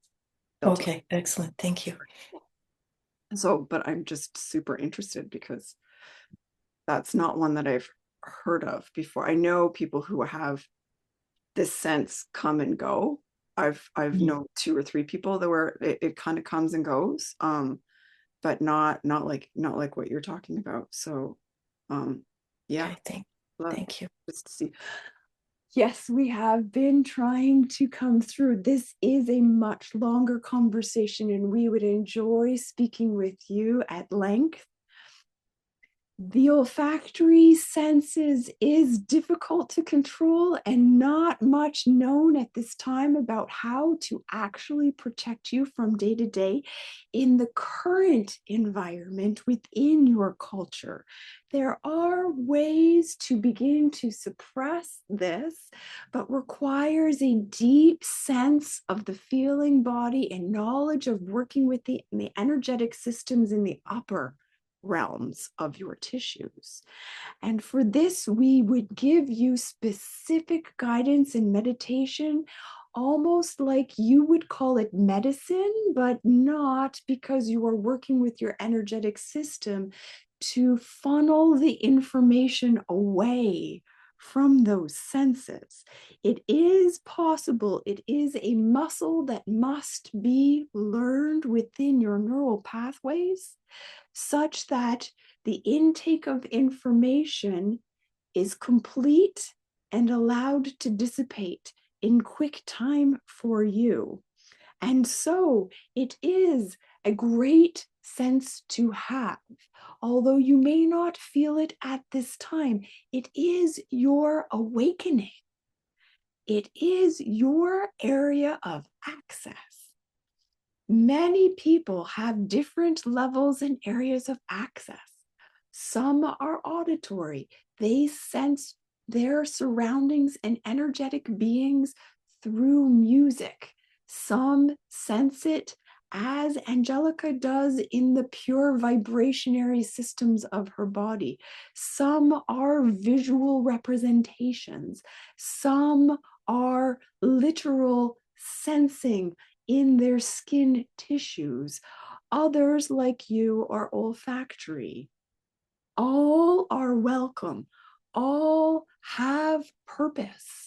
They'll tell okay, excellent. Thank you. you. So, but I'm just super interested because that's not one that I've heard of before. I know people who have this sense come and go. I've Mm, known two or three people that were it kind of comes and goes. But not like what you're talking about. So yeah, okay, love thank you. just to see. Yes, we have been trying to come through. This is a much longer conversation, and we would enjoy speaking with you at length. The olfactory senses is difficult to control and not much known at this time about how to actually protect you from day to day in the current environment within your culture. There are ways to begin to suppress this, but requires a deep sense of the feeling body and knowledge of working with the energetic systems in the upper realms of your tissues. And for this, we would give you specific guidance and meditation, almost like you would call it medicine, but not, because you are working with your energetic system to funnel the information away from those senses. It is possible, it is a muscle that must be learned within your neural pathways, such that the intake of information is complete and allowed to dissipate in quick time for you. And so it is a great sense to have. Although you may not feel it at this time, it is your awakening. It is your area of access. Many people have different levels and areas of access. Some are auditory. They sense their surroundings and energetic beings through music. Some sense it as Angelica does in the pure vibrationary systems of her body. Some are visual representations. Some are literal sensing in their skin tissues. Others, like you, are olfactory. All are welcome. All have purpose.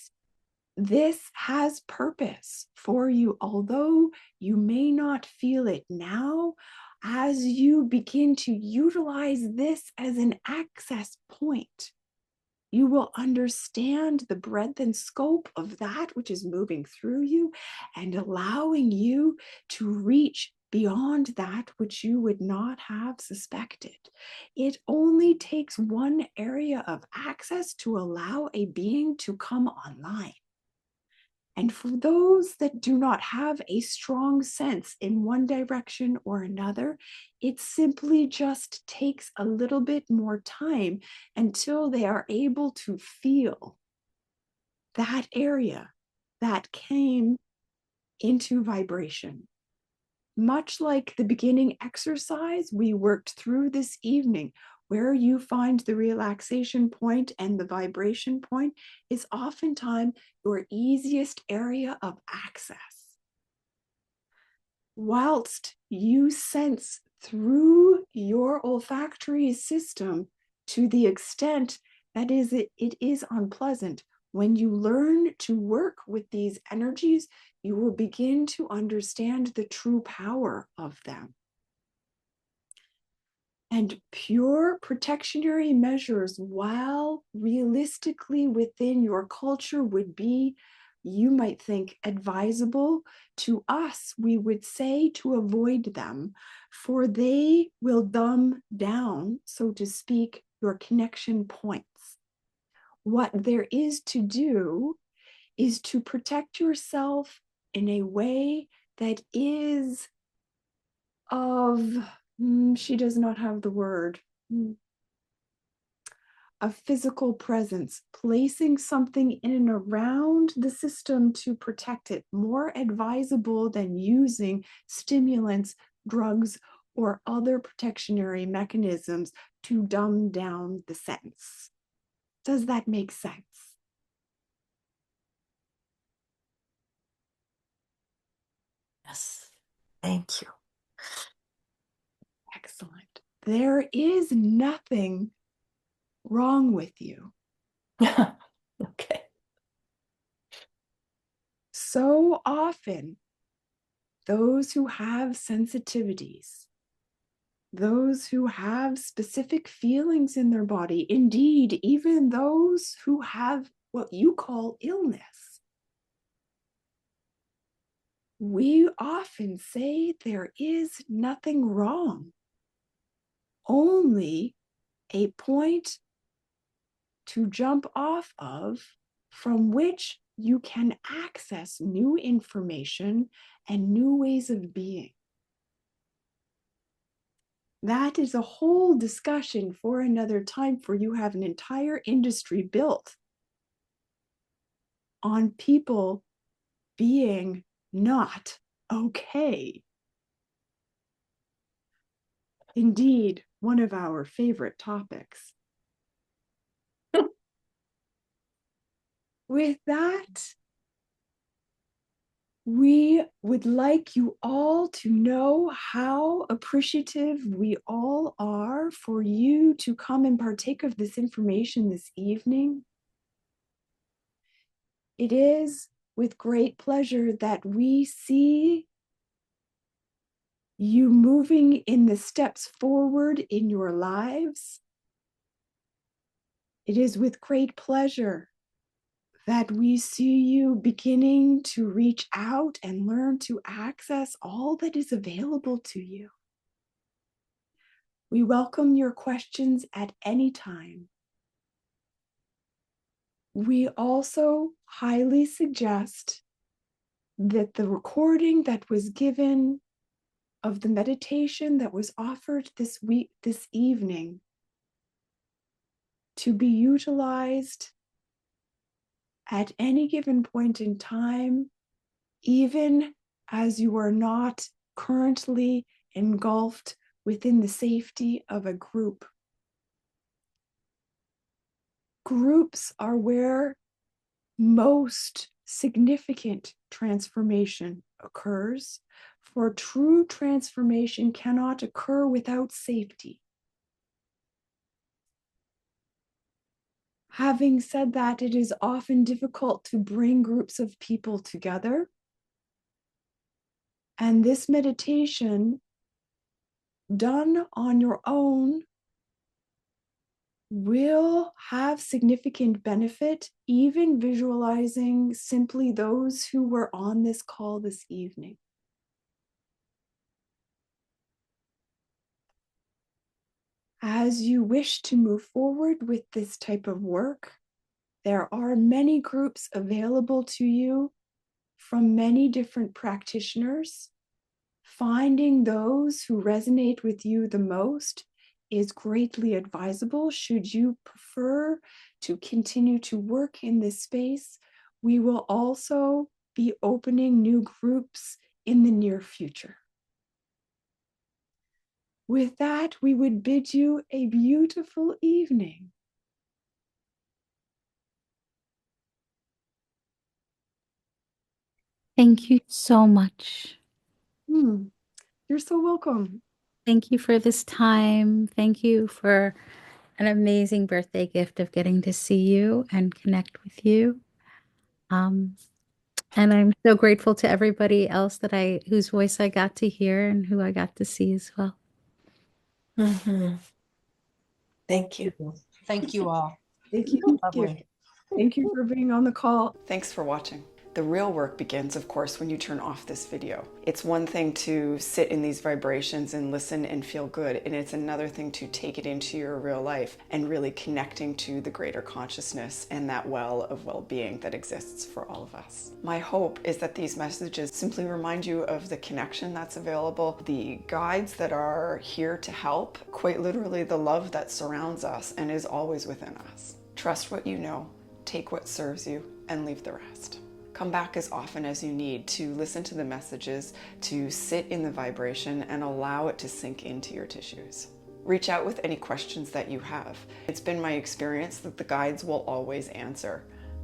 This has purpose for you, although you may not feel it now. As you begin to utilize this as an access point, you will understand the breadth and scope of that which is moving through you and allowing you to reach beyond that which you would not have suspected. It only takes one area of access to allow a being to come online. And for those that do not have a strong sense in one direction or another, it simply just takes a little bit more time until they are able to feel that area that came into vibration. Much like the beginning exercise we worked through this evening, where you find the relaxation point and the vibration point is oftentimes your easiest area of access. Whilst you sense through your olfactory system to the extent that it is unpleasant, when you learn to work with these energies, you will begin to understand the true power of them. And pure protectionary measures, while realistically within your culture would be, you might think, advisable, to us, we would say to avoid them, for they will dumb down, so to speak, your connection points. What there is to do is to protect yourself in a way that is of, she does not have the word, a physical presence, placing something in and around the system to protect it, more advisable than using stimulants, drugs, or other protectionary mechanisms to dumb down the sense. Does that make sense? Yes. Thank you. Excellent. There is nothing wrong with you. Okay. So often, those who have sensitivities, those who have specific feelings in their body, indeed, even those who have what you call illness, we often say there is nothing wrong, only a point to jump off of from which you can access new information and new ways of being. That is a whole discussion for another time, for you have an entire industry built on people being not okay. Indeed, one of our favorite topics. With that, we would like you all to know how appreciative we all are for you to come and partake of this information this evening. It is with great pleasure that we see you moving in the steps forward in your lives. It is with great pleasure that we see you beginning to reach out and learn to access all that is available to you. We welcome your questions at any time. We also highly suggest that the recording that was given of the meditation that was offered this evening, to be utilized at any given point in time, even as you are not currently engulfed within the safety of a group. Groups are where most significant transformation occurs, for true transformation cannot occur without safety. Having said that, it is often difficult to bring groups of people together. And this meditation, done on your own, will have significant benefit, even visualizing simply those who were on this call this evening. As you wish to move forward with this type of work, there are many groups available to you from many different practitioners. Finding those who resonate with you the most is greatly advisable. Should you prefer to continue to work in this space, we will also be opening new groups in the near future. With that, we would bid you a beautiful evening. Thank you so much. You're so welcome. Thank you for this time. Thank you for an amazing birthday gift of getting to see you and connect with you. Um, and I'm so grateful to everybody else whose voice I got to hear and who I got to see as well. Mhm. Thank you. Thank you all. Thank you. Thank you. Lovely. Thank you for being on the call. Thanks for watching. The real work begins, of course, when you turn off this video. It's one thing to sit in these vibrations and listen and feel good, and it's another thing to take it into your real life and really connecting to the greater consciousness and that well of well-being that exists for all of us. My hope is that these messages simply remind you of the connection that's available, the guides that are here to help, quite literally the love that surrounds us and is always within us. Trust what you know, take what serves you, and leave the rest. Come back as often as you need to listen to the messages, to sit in the vibration and allow it to sink into your tissues. Reach out with any questions that you have. It's been my experience that the guides will always answer.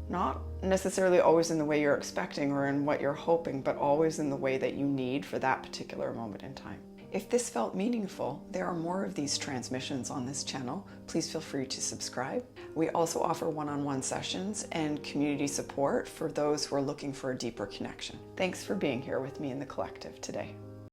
Not necessarily always in the way you're expecting or in what you're hoping, but always in the way that you need for that particular moment in time. If this felt meaningful, there are more of these transmissions on this channel. Please feel free to subscribe. We also offer one-on-one sessions and community support for those who are looking for a deeper connection. Thanks for being here with me in the collective today.